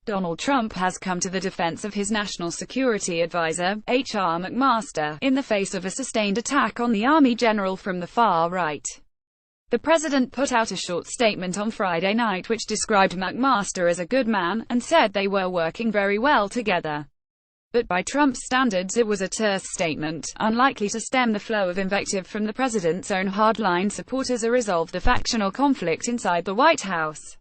Donald Trump has come to the defense of his national security advisor, H.R. McMaster, in the face of a sustained attack on the Army general from the far right. The president put out a short statement on Friday night which described McMaster as a good man, and said they were working very well together. But by Trump's standards it was a terse statement, unlikely to stem the flow of invective from the president's own hardline supporters or resolve the factional conflict inside the White House.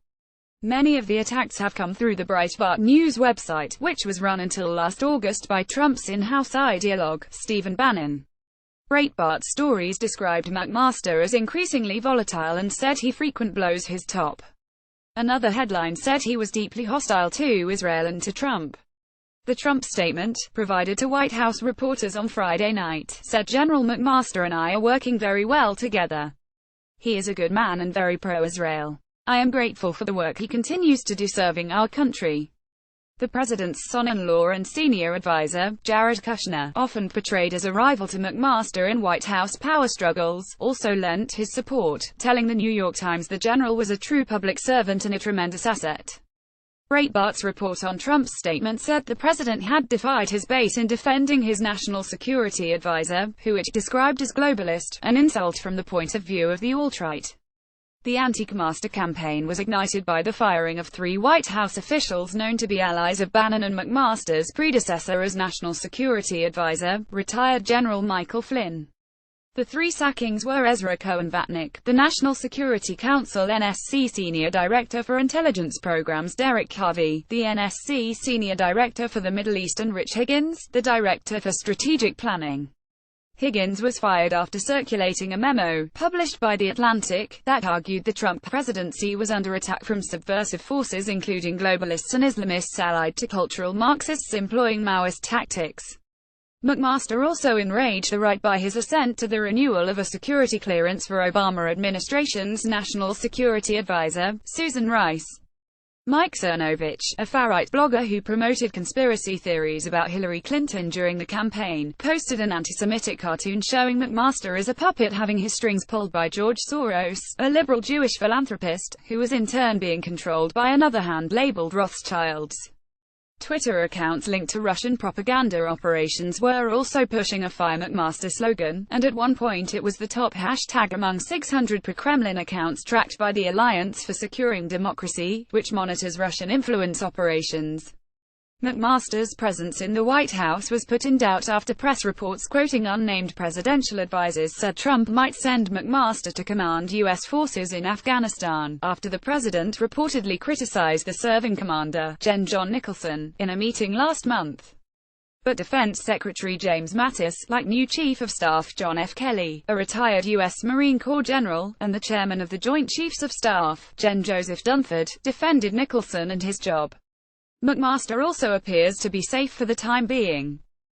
Many of the attacks have come through the Breitbart News website, which was run until last August by Trump's in-house ideologue, Stephen Bannon. Breitbart Stories described McMaster as increasingly volatile and said he frequently blows his top. Another headline said he was deeply hostile to Israel and to Trump. The Trump statement, provided to White House reporters on Friday night, said General McMaster and I are working very well together. He is a good man and very pro-Israel. I am grateful for the work he continues to do serving our country. The president's son-in-law and senior advisor, Jared Kushner, often portrayed as a rival to McMaster in White House power struggles, also lent his support, telling the New York Times the general was a true public servant and a tremendous asset. Breitbart's report on Trump's statement said the president had defied his base in defending his national security advisor, who it described as globalist, an insult from the point of view of the alt-right. The anti-McMaster campaign was ignited by the firing of 3 White House officials known to be allies of Bannon and McMaster's predecessor as National Security Advisor, retired General Michael Flynn. The 3 sackings were Ezra Cohen Vatnick, the National Security Council NSC Senior Director for Intelligence Programs Derek Harvey, the NSC Senior Director for the Middle East, and Rich Higgins, the Director for Strategic Planning. Higgins was fired after circulating a memo, published by The Atlantic, that argued the Trump presidency was under attack from subversive forces including globalists and Islamists allied to cultural Marxists employing Maoist tactics. McMaster also enraged the right by his assent to the renewal of a security clearance for Obama administration's National Security Advisor, Susan Rice. Mike Cernovich, a far-right blogger who promoted conspiracy theories about Hillary Clinton during the campaign, posted an anti-Semitic cartoon showing McMaster as a puppet having his strings pulled by George Soros, a liberal Jewish philanthropist, who was in turn being controlled by another hand labeled Rothschilds. Twitter accounts linked to Russian propaganda operations were also pushing a Fire McMaster slogan, and at one point it was the top hashtag among 600 pro-Kremlin accounts tracked by the Alliance for Securing Democracy, which monitors Russian influence operations. McMaster's presence in the White House was put in doubt after press reports quoting unnamed presidential advisors said Trump might send McMaster to command U.S. forces in Afghanistan, after the president reportedly criticized the serving commander, Gen. John Nicholson, in a meeting last month. But Defense Secretary James Mattis, like new Chief of Staff John F. Kelly, a retired U.S. Marine Corps general, and the chairman of the Joint Chiefs of Staff, Gen. Joseph Dunford, defended Nicholson and his job. McMaster also appears to be safe for the time being.